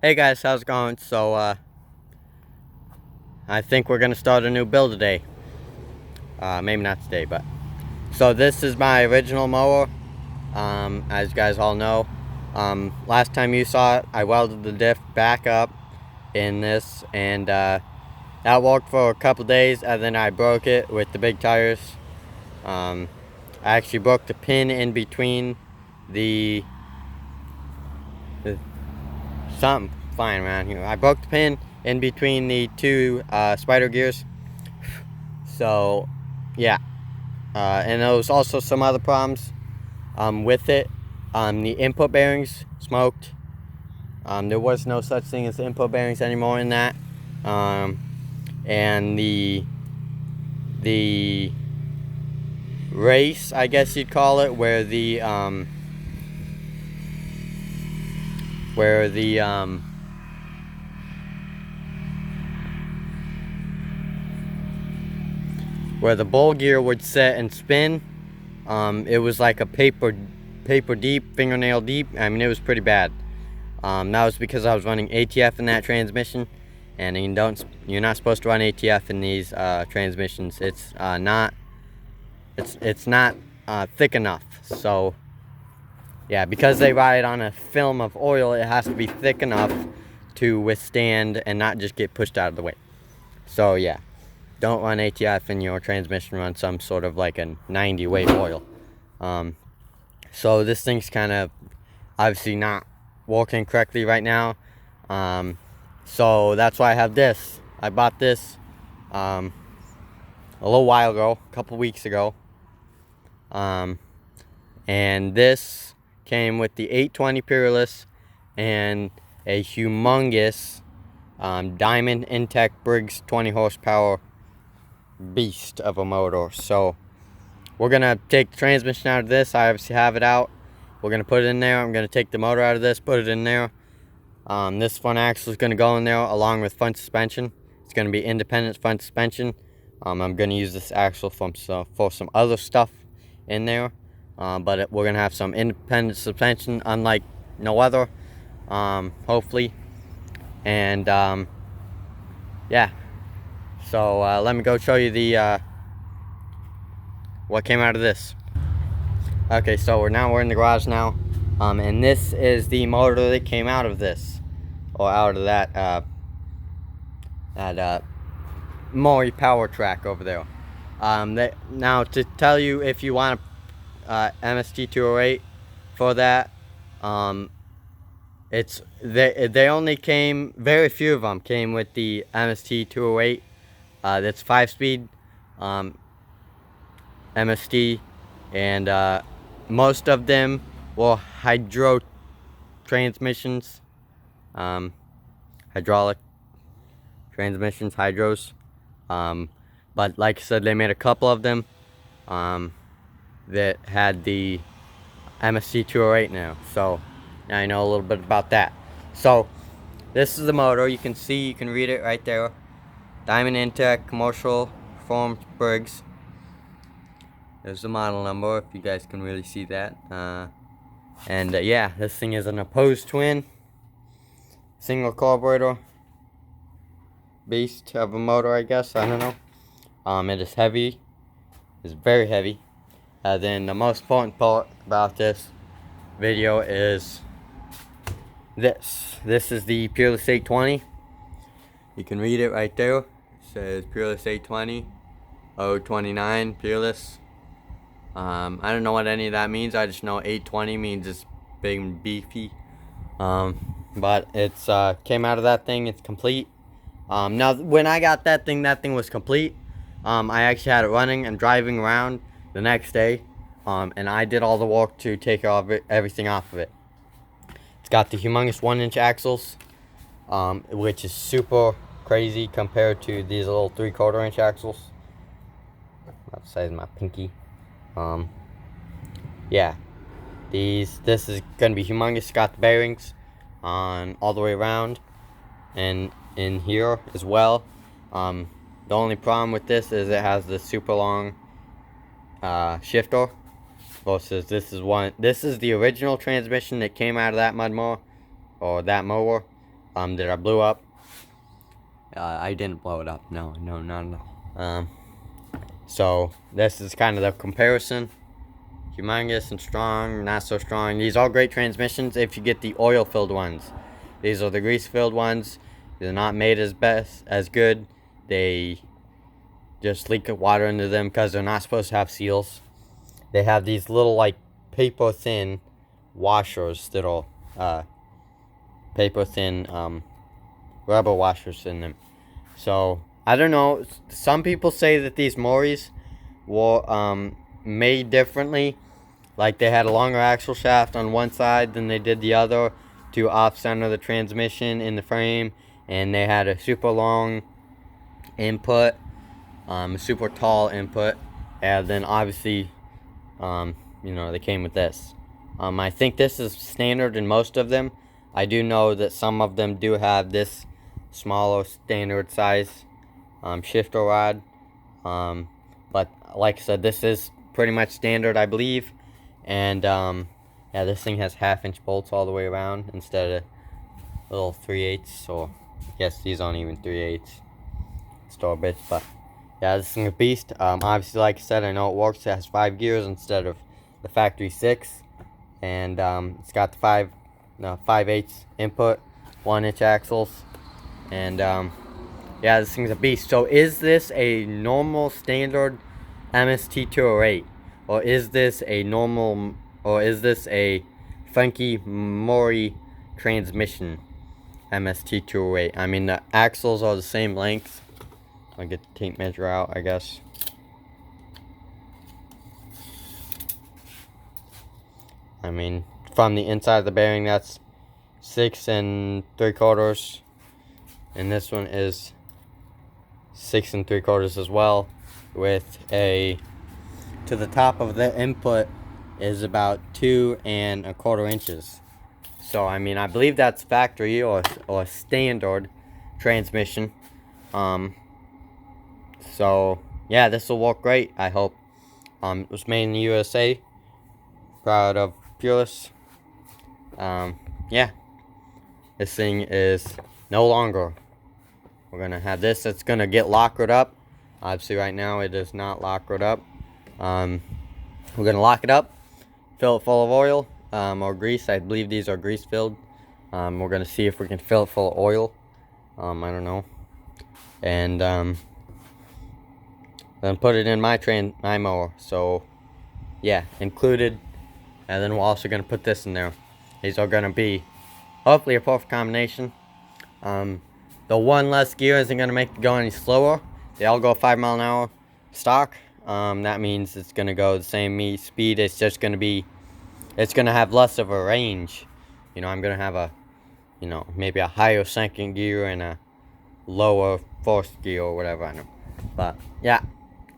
Hey guys, how's it going? I think we're gonna start a new build today. Maybe not today, but so this is my original mower. As you guys all know, last time you saw it, I welded the diff back up in this, and that worked for a couple days, and then I broke it with the big tires. I actually broke the pin in between the something flying around here. I broke the pin in between the two spider gears. So, yeah. And there was also some other problems with it. The input bearings smoked. There was no such thing as input bearings anymore in that. And the race, I guess you'd call it, where the bowl gear would set and spin. It was like a paper deep, fingernail deep. I mean, it was pretty bad. That was because I was running ATF in that transmission, and you're not supposed to run ATF in these transmissions. It's not thick enough. So yeah, because they ride on a film of oil, it has to be thick enough to withstand and not just get pushed out of the way. So yeah, don't run ATF in your transmission. Run some sort of like a 90 weight oil. So this thing's kind of obviously not working correctly right now. So that's why I have this. I bought this a little while ago, a couple weeks ago. And this came with the 820 Peerless and a humongous Diamond Intech Briggs 20 horsepower beast of a motor. So we're gonna take the transmission out of this. I obviously have it out. We're gonna put it in there. I'm gonna take the motor out of this, put it in there. This front axle is gonna go in there along with front suspension. It's gonna be independent front suspension. I'm gonna use this axle for some other stuff in there, but we're gonna have some independent suspension, unlike no other, hopefully. And yeah. So let me go show you the what came out of this. Okay, so we're in the garage now, and this is the motor that came out of this, or out of that mower power track over there. Now to tell you, if you want a MST 208 for that, they only came, very few of them came with the MST 208. That's 5-speed MST, and most of them were hydro transmissions, hydraulic transmissions, hydros. But like I said, they made a couple of them that had the MST 208 now. So now I know a little bit about that. So this is the motor. You can read it right there. Diamond Intech Commercial Performance Briggs. There's the model number, if you guys can really see that. Yeah, this thing is an opposed twin, single carburetor beast of a motor, I guess. I don't know. It is heavy. It's very heavy. Then the most important part about this video is this. This is the Peerless 820. You can read it right there. It says Peerless 820 029 Peerless. I don't know what any of that means. I just know 820 means it's big and beefy. But it's came out of that thing. It's complete. Now when I got that thing was complete. I actually had it running and driving around the next day. And I did all the work to take everything off of it. It's got the humongous 1-inch axles, which is super crazy compared to these little 3/4 inch axles. About the size of my pinky. Yeah, this is gonna be humongous. It's got the bearings on all the way around and in here as well. The only problem with this is it has the super long shifter versus this is the original transmission that came out of that mud mower, or that mower. that I blew up. I didn't blow it up. No, not at all. So this is kind of the comparison. Humongous and strong, not so strong. These are great transmissions if you get the oil-filled ones. These are the grease-filled ones. They're not made as good. They just leak water into them because they're not supposed to have seals. They have these little like paper thin washers that'll paper thin rubber washers in them. So I don't know. Some people say that these Moris were made differently. Like they had a longer axle shaft on one side than they did the other to off-center the transmission in the frame, and they had a super long input, a super tall input, and then obviously, they came with this. I think this is standard in most of them. I do know that some of them do have this smaller standard size shifter rod, but like I said, this is pretty much standard, I believe. And yeah, this thing has 1/2-inch bolts all the way around instead of little 3/8, or I guess these aren't even 3/8 store bits. But yeah, this thing is a beast. Obviously, like I said, I know it works. It has 5 gears instead of the factory 6, and it's got the 5/8 input, 1-inch axles, and yeah, this thing's a beast. So is this a normal standard MST208, or is this a normal, or is this a funky Mori transmission MST208? I mean, the axles are the same length. I'll get the tape measure out, I guess. I mean, from the inside of the bearing, that's 6 3/4, and this one is 6 3/4 as well, with a, to the top of the input is about 2 1/4 inches. So I mean, I believe that's factory or standard transmission. So yeah, this will work great, I hope. It was made in the USA. Proud of Pureless. Yeah, this thing is no longer. We're gonna have this. It's gonna get lockered up. Obviously, right now it is not lockered up. We're gonna lock it up, fill it full of oil or grease. I believe these are grease filled. We're gonna see if we can fill it full of oil. I don't know. And then put it in my mower. So yeah, included. And then we're also gonna put this in there. These are gonna be hopefully a perfect combination. The one less gear isn't gonna make it go any slower. They all go 5 mile an hour stock. That means it's gonna go the same speed. It's just gonna be, it's gonna have less of a range. I'm gonna have a, maybe a higher second gear and a lower first gear or whatever. I know. But yeah,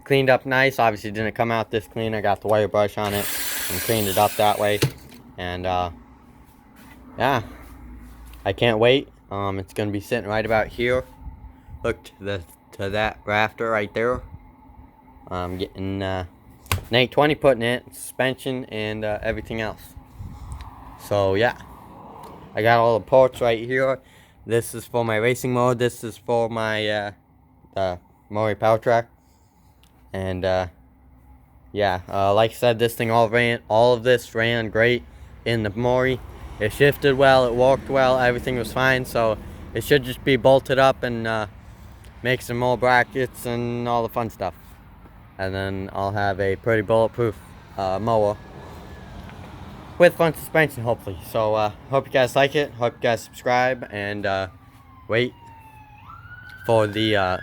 cleaned up nice. Obviously didn't come out this clean. I got the wire brush on it and cleaned it up that way. And yeah, I can't wait. It's gonna be sitting right about here, hooked to that rafter right there. I'm getting an 820 put in it, suspension, and everything else. So yeah, I got all the parts right here. This is for my racing mode. This is for my Mori Power Track. And yeah, like I said, this thing all of this ran great in the Mori. It shifted well, it worked well, everything was fine. So it should just be bolted up and make some more brackets and all the fun stuff. And then I'll have a pretty bulletproof mower with fun suspension, hopefully. So hope you guys like it, hope you guys subscribe, and wait for the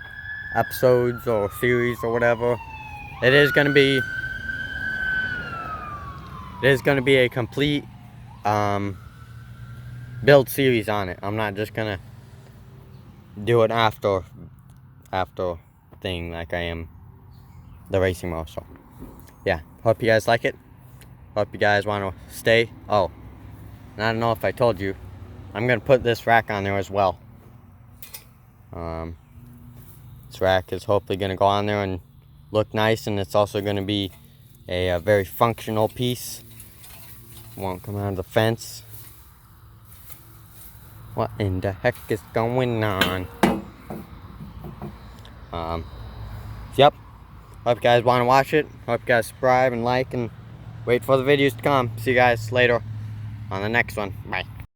episodes or series or whatever. It is going to be a complete build series on it. I'm not just gonna do it after thing like I am the racing mode. So yeah, hope you guys like it. Hope you guys want to stay. Oh, and I don't know if I told you, I'm gonna put this rack on there as well. This rack is hopefully gonna go on there and look nice, and it's also gonna be a very functional piece. Won't come out of the fence. What in the heck is going on? Yep. Hope you guys want to watch it. Hope you guys subscribe and like and wait for the videos to come. See you guys later on the next one. Bye.